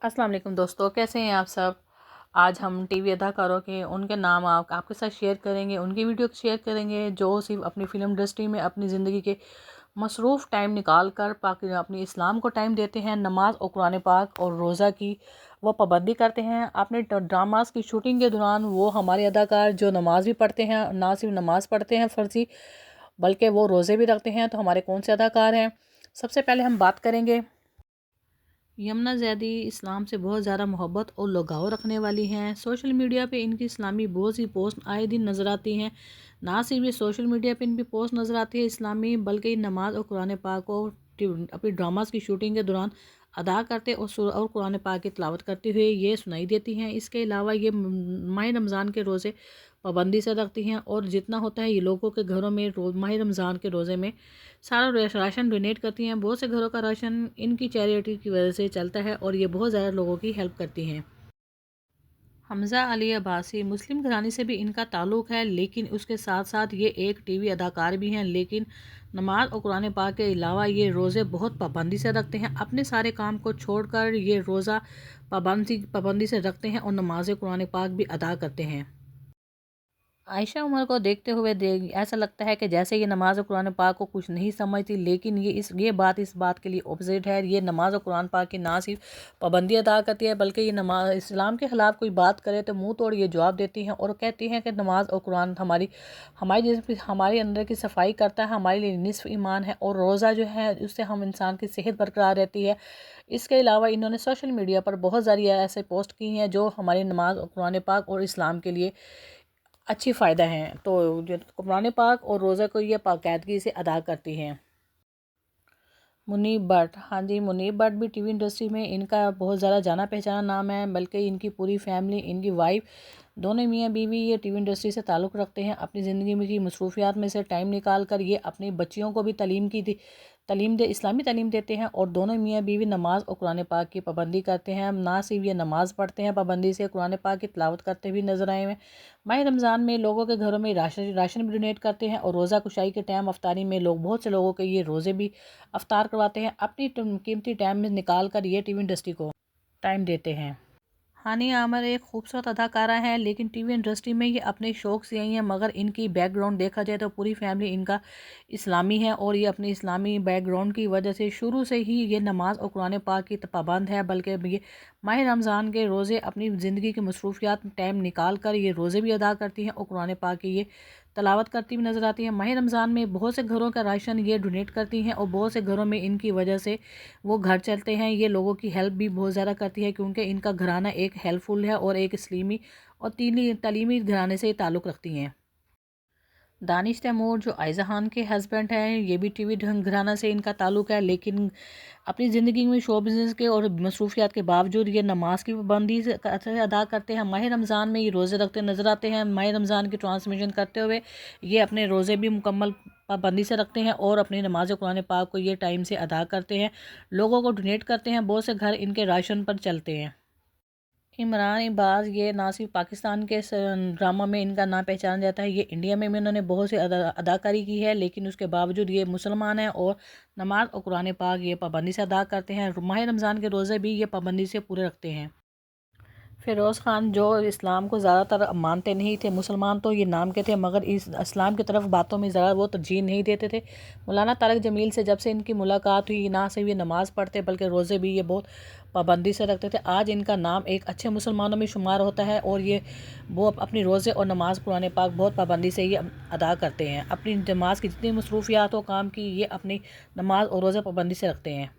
अस्सलाम वालेकुम दोस्तों, कैसे हैं आप सब। आज हम टीवी अदाकारों के उनके नाम आपके साथ शेयर करेंगे, उनकी वीडियो शेयर करेंगे जो सिर्फ अपनी फ़िल्म इंडस्ट्री में अपनी ज़िंदगी के मसरूफ़ टाइम निकाल कर अपनी इस्लाम को टाइम देते हैं। नमाज और कुरान पाक और रोज़ा की वो पाबंदी करते हैं। अपने ड्रामास की शूटिंग के दौरान वो हमारे अदाकार जो नमाज भी पढ़ते हैं, ना सिर्फ नमाज पढ़ते हैं फ़र्ज़ी, बल्कि वो रोज़े भी रखते हैं। तो हमारे कौन से अदाकार हैं, सबसे पहले हम बात करेंगे यमुना ज़ैदी। इस्लाम से बहुत ज़्यादा मोहब्बत और लगाव रखने वाली हैं। सोशल मीडिया पे इनकी इस्लामी बहुत सी पोस्ट आए दिन नज़र आती हैं। ना सिर्फ ये सोशल मीडिया पे इनकी पोस्ट नज़र आती है इस्लामी, बल्कि नमाज और कुरान पाक को अपनी ड्रामास की शूटिंग के दौरान अदा करते और कुरान पाक की तिलावत करते हुए ये सुनाई देती हैं। इसके अलावा ये माह रमज़ान के रोज़े पाबंदी से रखती हैं और जितना होता है ये लोगों के घरों में माह रमज़ान के रोज़े में सारा राशन डोनेट करती हैं। बहुत से घरों का राशन इनकी चैरिटी की वजह से चलता है और ये बहुत ज़्यादा लोगों की हेल्प करती हैं। हमज़ा अली अब्बासी मुस्लिम घराने से भी इनका ताल्लुक़ है, लेकिन उसके साथ साथ ये एक टीवी अदाकार भी हैं। लेकिन नमाज और कुरान पाक के अलावा ये रोज़े बहुत पाबंदी से रखते हैं। अपने सारे काम को छोड़कर ये रोज़ा पाबंदी से रखते हैं और नमाज कुरान पाक भी अदा करते हैं। आयशा उमर को देखते हुए ऐसा लगता है कि जैसे ये नमाज और कुरान पाक को कुछ नहीं समझती, लेकिन इस बात के लिए ऑपोजिट है। ये नमाज और कुरान पाक की ना सिर्फ पाबंदी अदा करती है, बल्कि ये नमाज इस्लाम के ख़िलाफ़ कोई बात करे तो मुंह तोड़ ये जवाब देती हैं और कहती हैं कि नमाज और कुरान हमारी हमारी हमारे अंदर की सफाई करता है, हमारे लिए निस्फ ईमान है, और रोज़ा जो है उससे हम इंसान की सेहत बरकरार रहती है। इसके अलावा इन्होंने सोशल मीडिया पर बहुत सारी ऐसे पोस्ट की हैं जो हमारी नमाज और कुरान पाक और इस्लाम के लिए अच्छी फ़ायदा हैं। तो जो कुरान पाक और रोज़ा को ये बाकायदगी से अदा करती हैं। मुनीब भट्ट, हाँ जी, मुनीब भट्ट भी टीवी इंडस्ट्री में इनका बहुत ज़्यादा जाना पहचाना नाम है, बल्कि इनकी पूरी फैमिली, इनकी वाइफ, दोनों मियाँ बीवी ये टीवी इंडस्ट्री से ताल्लुक़ रखते हैं। अपनी ज़िंदगी में की मसरूफियात में से टाइम निकाल कर ये अपनी बच्चियों को भी इस्लामी तालीम देते हैं, और दोनों मियाँ बीवी नमाज और कुरान पाक की पाबंदी करते हैं। ना सिर्फ ये नमाज़ पढ़ते हैं, पाबंदी से कुरान पाक की तिलावत करते हुए नजर आए हैं। माह रमज़ान में लोगों के घरों में राशन भी डोनेट करते हैं, और रोज़ा कुशाई के टाइम अफ्तारी में लोग बहुत से लोगों के ये रोज़े भी अफ्तार करवाते हैं। अपनी कीमती टाइम में निकाल कर ये टीवी इंडस्ट्री को टाइम देते हैं। हानी आमर एक खूबसूरत अदाकारा है, लेकिन टीवी इंडस्ट्री में ये अपने शौक़ से आई हैं, मगर इनकी बैकग्राउंड देखा जाए तो पूरी फैमिली इनका इस्लामी है, और ये अपनी इस्लामी बैकग्राउंड की वजह से शुरू से ही ये नमाज और कुरान पाक की पाबंद है। बल्कि ये माह रमज़ान के रोज़े अपनी ज़िंदगी की मसरूफियात में टाइम निकाल कर ये रोज़े भी अदा करती हैं और कुरान पाक की ये तलावत करती भी नज़र आती है। माह रमज़ान में बहुत से घरों का राशन ये डोनेट करती हैं, और बहुत से घरों में इनकी वजह से वो घर चलते हैं। ये लोगों की हेल्प भी बहुत ज़्यादा करती है, क्योंकि इनका घराना एक हेल्पफुल है और एक इस्लामी और तालीमी घराने से ताल्लुक़ रखती हैं। दानिश तैमूर जो आयज़ा खान के हस्बैंड हैं, ये भी टीवी घराना से इनका ताल्लुक़ है, लेकिन अपनी ज़िंदगी में शो बिज़नेस के और मसरूफियात के बावजूद ये नमाज की पाबंदी से अदा करते हैं। माह रमज़ान में ये रोज़े रखते नज़र आते हैं। माह रमज़ान की ट्रांसमिशन करते हुए ये अपने रोज़े भी मुकम्मल पाबंदी से रखते हैं, और अपनी नमाज कुरान पाक को ये टाइम से अदा करते हैं, लोगों को डोनेट करते हैं। बहुत से घर इनके राशन पर चलते हैं। इमरान इबाज, ये ना सिर्फ पाकिस्तान के ड्रामा में इनका नाम पहचाना जाता है, ये इंडिया में भी इन्होंने बहुत सी अदाकारी की है, लेकिन उसके बावजूद ये मुसलमान हैं और नमाज और कुरान पाक ये पाबंदी से अदा करते हैं। माह रमज़ान के रोज़े भी ये पाबंदी से पूरे रखते हैं। फ़िरोज़ ख़ान जो इस्लाम को ज़्यादातर मानते नहीं थे, मुसलमान तो ये नाम के थे, मगर इस इस्लाम की तरफ बातों में ज़रा वो तरजीह नहीं देते थे। मौलाना तारक जमील से जब से इनकी मुलाकात हुई, ना सिर्फ ये नमाज़ पढ़ते बल्कि रोज़े भी ये बहुत पाबंदी से रखते थे। आज इनका नाम एक अच्छे मुसलमानों में शुमार होता है, और ये वो अपनी रोज़े और नमाज़ कुरान पाक बहुत पाबंदी से ये अदा करते हैं। अपनी नमाज की जितनी मसरूफियात हो काम की, ये अपनी नमाज और रोज़े पाबंदी से रखते हैं।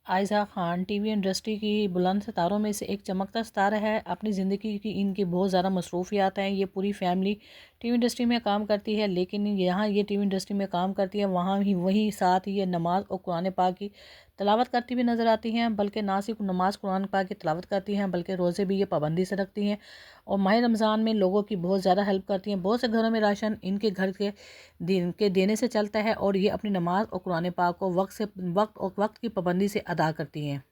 आयशा खान टीवी इंडस्ट्री की बुलंद सितारों में से एक चमकता सितारा है। अपनी ज़िंदगी की इनकी बहुत ज़्यादा मसरूफियात हैं। ये पूरी फैमिली टीवी इंडस्ट्री में काम करती है, लेकिन यहाँ ये टीवी इंडस्ट्री में काम करती है, वहाँ ही वहीं साथ ही ये नमाज और कुरान पाक की तिलावत करती भी नज़र आती हैं। बल्कि ना सिर्फ नमाज कुरान पाक की तिलावत करती हैं, बल्कि रोज़े भी ये पाबंदी से रखती हैं, और माह रमज़ान में लोगों की बहुत ज़्यादा हेल्प करती हैं। बहुत से घरों में राशन इनके घर के देने से चलता है, और ये अपनी नमाज और कुरान पाक को वक्त की पाबंदी से अदा करती हैं।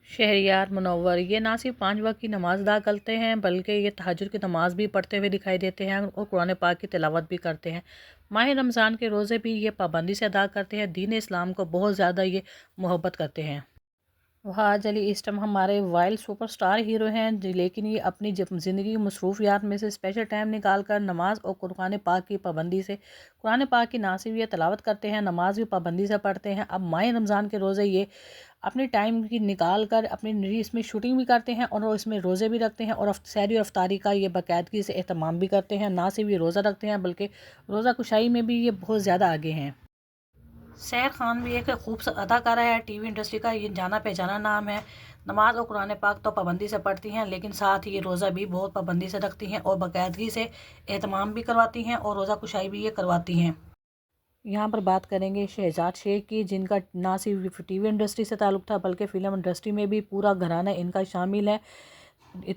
शहरियार मुनव्वर, ये ना सिर्फ 5 वक्त की नमाज अदा करते हैं, बल्कि ये तहज्जुद की नमाज भी पढ़ते हुए दिखाई देते हैं और कुरान पाक की तिलावत भी करते हैं। माह रमज़ान के रोज़े भी ये पाबंदी से अदा करते हैं। दीन इस्लाम को बहुत ज़्यादा ये मोहब्बत करते हैं। वहाज अली इस टाइम हमारे वाइल्ड सुपर स्टार हीरो हैं लेकिन ये अपनी ज़िंदगी की मसरूफियात में से स्पेशल टाइम निकाल कर नमाज और कुरान पाक की पाबंदी से कुरान पाक की ना सिर्फ ये तलावत करते हैं, नमाज भी पाबंदी से पढ़ते हैं। अब माह रमज़ान के रोज़े ये अपने टाइम की निकाल कर अपनी इसमें शूटिंग भी करते हैं और इसमें रोज़े भी रखते हैं और सहरी और अफ्तारी का ये बाकायदगी से एहतमाम भी करते हैं। ना सिर्फ ये रोज़ा रखते हैं बल्कि रोज़ा कुशाई में भी ये बहुत ज़्यादा आगे हैं। सैर खान भी एक खूबसूरत अदाकारा है, टीवी इंडस्ट्री का ये जाना पहचाना नाम है। नमाज और कुरान पाक तो पाबंदी से पढ़ती हैं लेकिन साथ ही ये रोज़ा भी बहुत पाबंदी से रखती हैं और बाकायदगी से एहतमाम भी करवाती हैं और रोज़ा कुशाई भी ये करवाती हैं। यहाँ पर बात करेंगे शहजाद शेख की, जिनका ना सिर्फ टीवी इंडस्ट्री से ताल्लुक़ था बल्कि फ़िल्म इंडस्ट्री में भी पूरा घराना इनका शामिल है।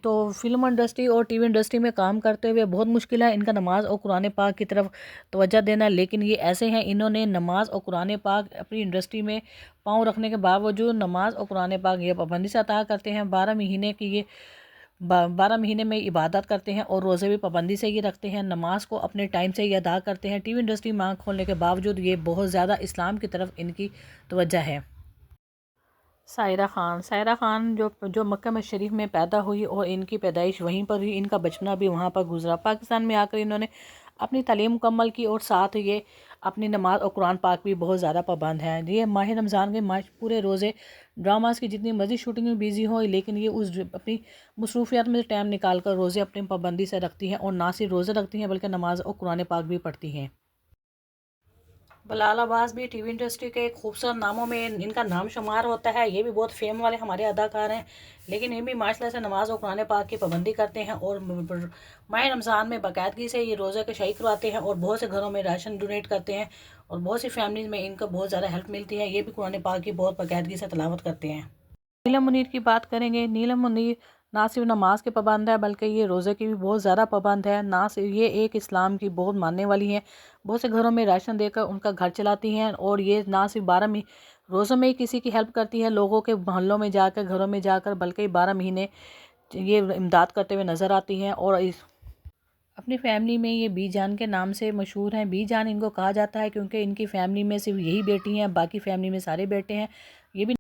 तो फिल्म इंडस्ट्री और टीवी इंडस्ट्री में काम करते हुए बहुत मुश्किल है इनका नमाज और कुरान पाक की तरफ तवज्जो देना, लेकिन ये ऐसे हैं इन्होंने नमाज और कुरान पाक अपनी इंडस्ट्री में पाँव रखने के बावजूद नमाज और कुरान पाक ये पाबंदी से अता करते हैं। 12 महीने की ये 12 महीने में इबादत करते हैं और रोज़े भी पाबंदी से ये रखते हैं। नमाज को अपने टाइम से ये अदा करते हैं। टीवी इंडस्ट्री में आँख खोलने के बावजूद ये बहुत ज़्यादा इस्लाम की तरफ इनकी तवज्जो है। सायरा खान जो मक्का में शरीफ में पैदा हुई और इनकी पैदाइश वहीं पर हुई, इनका बचपना भी वहाँ पर गुजरा। पाकिस्तान में आकर इन्होंने अपनी तालीम मुकम्मल की और साथ ये अपनी नमाज और कुरान पाक भी बहुत ज़्यादा पाबंद हैं। ये माह रमज़ान के पूरे रोज़े ड्रामास की जितनी मर्ज़ी शूटिंग में बिज़ी हो, लेकिन ये उस अपनी मसरूफियात में टाइम निकाल कर रोज़े अपनी पाबंदी से रखती हैं और ना सिर्फ रोज़े रखती हैं बल्कि नमाज और कुरान पाक भी पढ़ती हैं। बिलाल अब्बास भी टीवी इंडस्ट्री के खूबसूरत नामों में इनका नाम शुमार होता है। ये भी बहुत फेम वाले हमारे अदाकार हैं, लेकिन ये भी माशाल्लाह से नमाज और कुरान पाक की पाबंदी करते हैं और माह रमज़ान में बाकायदगी से ये रोज़ा के शाही करवाते हैं और बहुत से घरों में राशन डोनेट करते हैं और बहुत सी फैमिलीज़ में इनको बहुत ज़्यादा हेल्प मिलती है। ये भी कुरान पाक की बहुत बाकायदगी से तलावत करते हैं। नीलम मुनीर की बात करेंगे। नीलम मुनीर ना सिर्फ नमाज के पाबंद है बल्कि ये रोज़े की भी बहुत ज़्यादा पाबंद है। ना सिर्फ ये एक इस्लाम की बहुत मानने वाली हैं, बहुत से घरों में राशन देकर उनका घर चलाती हैं और ये ना सिर्फ 12 रोज़ों में ही किसी की हेल्प करती हैं, लोगों के मोहल्लों में जाकर घरों में जाकर, बल्कि 12 महीने ये इमदाद करते हुए नज़र आती हैं। और अपनी फैमिली में ये बी जान के नाम से मशहूर हैं। बी जान इनको कहा जाता है क्योंकि इनकी फैमिली में सिर्फ यही बेटी हैं, बाकी फैमिली में सारे बेटे हैं। ये भी